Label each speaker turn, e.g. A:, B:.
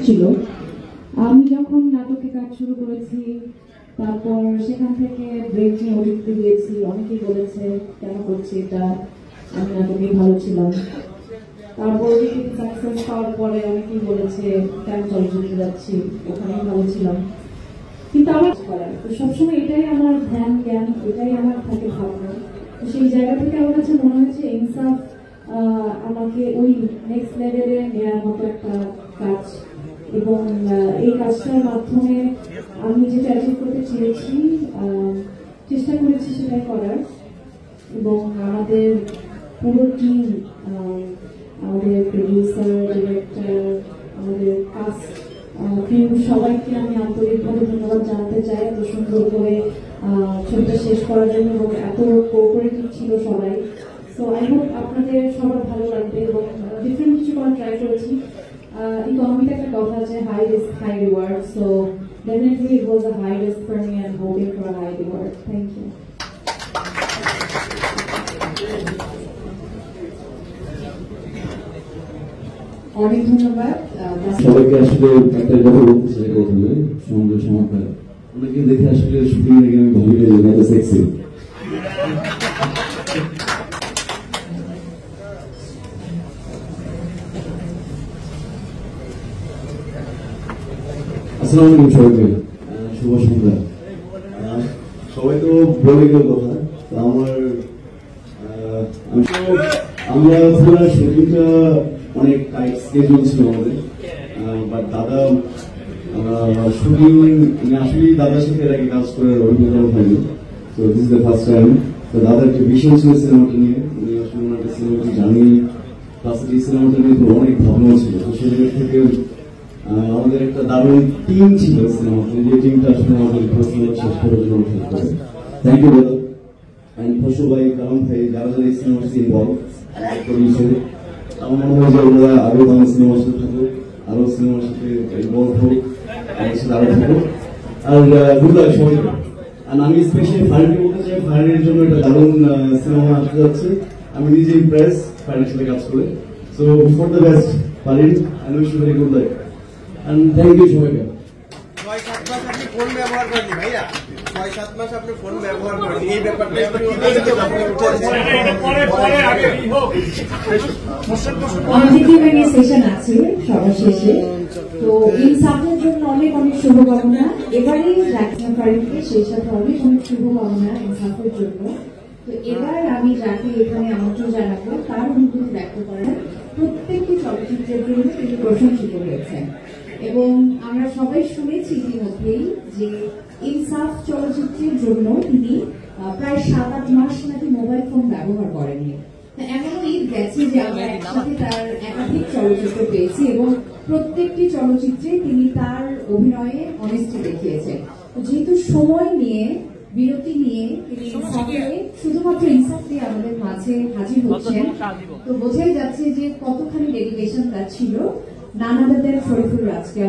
A: ছিল। আমি যখন নাটকে কাজ শুরু করেছি, তারপর সেখান থেকে ব্রেক নিয়ে ওটিটিতে দিয়েছি। অনেকেই বলেছে কেন করছি এটা, আমি নাটকে ভালো ছিলাম। তারপর সাকসেস পাওয়ার পরে অনেকেই বলেছে কেন চলচ্চিত্রে যাচ্ছি, ওখানেই ভালো ছিলাম। কিন্তু আমার করার তো সবসময় এটাই আমার ধ্যান জ্ঞান, এটাই আমার থাকে ভাবনা। তো সেই জায়গা থেকে আমার কাছে মনে হয়েছে ইনসাফ আমাকে ওই নেক্সট লেভেলে নেওয়ার মতো একটা কাজ, এবং এই কাজটার মাধ্যমে আমি যেটা অ্যাচিভ করতে চেয়েছি, চেষ্টা করেছি সেটাই করার। এবং আমাদের পুরো টিম, আমাদের প্রডিউসার, ডিরেক্টর, আমাদের কাস্ট, সবাইকে আমি আন্তরিকভাবে ধন্যবাদ জানাতে চাই এত সুন্দর করে ছবিটা শেষ করার জন্য, এবং এত কোঅপারেটিভ ছিল সবাই। সো আই হোপ আপনাদের সবার ভালো লাগবে, এবং ডিফারেন্ট কিছু করার ট্রাই করেছি। ইকোনমিতে একটা কথা আছে, high risk high reward. So definitely it was a high risk for me and hoping for a high reward. Thank you. অনেক ধন্যবাদ
B: সবাইকে। আসলে একটা কথা বলতে চাই, প্রথমে সঙ্গে সমাপ্তার অনেকে দেখে আসলে শুটিং দেখে আমি ভাবি যে সেক্সি। আসসালামু আলাইকুম সবাইকে, শুভ সন্ধ্যা। সবাই তো বলে গেল কথা, আমরা পুরো শুটিংটা অনেক টাইট স্কেডিউল ছিল আমাদের, বাট দাদা শুটিং আসলে দাদার সাথে এর আগে কাজ করার অভিজ্ঞতা হয়নি। তো this is the first time. তো দাদার একটা ভীষণ ছিল সিনেমাটা নিয়ে, উনি আসলে ওনার সিনেমাটা জানি, প্লাস এই সিনেমাটা নিয়ে তো অনেক ভাবনা ছিল। তো সেদিক থেকে আমাদের একটা দারুণ টিম ছিল সিনেমাতে, যে টিমটা আসলে আমাদের শেষ করার জন্য হেল্প করে। থ্যাংক ইউ দাদা অ্যান্ড ফসু ভাই, কালাম ভাই, যারা যারা এই সিনেমার সাথে ইনভলভ প্রডিউসার। আমার মনে হয় যে ওনারা আরো বাংলা সিনেমার সাথে থাকুক, আরো সিনেমার সাথে ইনভলভ হোক, আমার সাথে আরো থাকুক। আর গুড লাক সবাইকে। আর আমি স্পেশালি ফারিনকে বলতে চাই, ফারিনের জন্য একটা দারুণ সিনেমা আসতে যাচ্ছে। আমি নিজে ইমপ্রেস ফারিনের সাথে কাজ করে। So for the best Farin, I wish you very good luck and thank you সবাইকে।
C: 6-7 মাস আপনি ফোন ব্যবহার করেননি ভাইয়া, 6-7 মাস আপনি ফোন ব্যবহার করেননি, এই ব্যাপারটা
A: সেশন আছে সবার শেষে। তো ইনসাফের জন্য অনেক অনেক শুভকামনা। এবারেই ফারিনকে সেই সাথে অনেক অনেক শুভকামনা ইনসাফের জন্য। তো এবার আমি যাকে এখানে আমন্ত্রণ জানাবো, তার অনুভূতি ব্যক্ত করেন। প্রত্যেকটি চলচ্চিত্রের জন্য তিনি প্রশংসিত হয়েছেন, এবং আমরা সবাই শুনেছি ইতিমধ্যেই যে ইনসাফ চলচ্চিত্রের জন্য তিনি প্রায় 7-8 মাস নাকি মোবাইল ফোন ব্যবহার করেননি। এমনও ঈদ গেছে যে আমরা একসাথে তার একাধিক চলচ্চিত্র পেয়েছি, এবং প্রত্যেকটি চলচ্চিত্রে তিনি তার অভিনয়ে অনেস্টি দেখিয়েছেন। যেহেতু সময় নিয়ে, বিরতি নিয়ে তিনি শুধুমাত্র ইনসাফ দিয়ে আমাদের মাঝে হাজির হচ্ছেন, তো বোঝাই যাচ্ছে যে কতখানি ডেডিকেশন তার ছিল। নানা শরীফুল রাজকে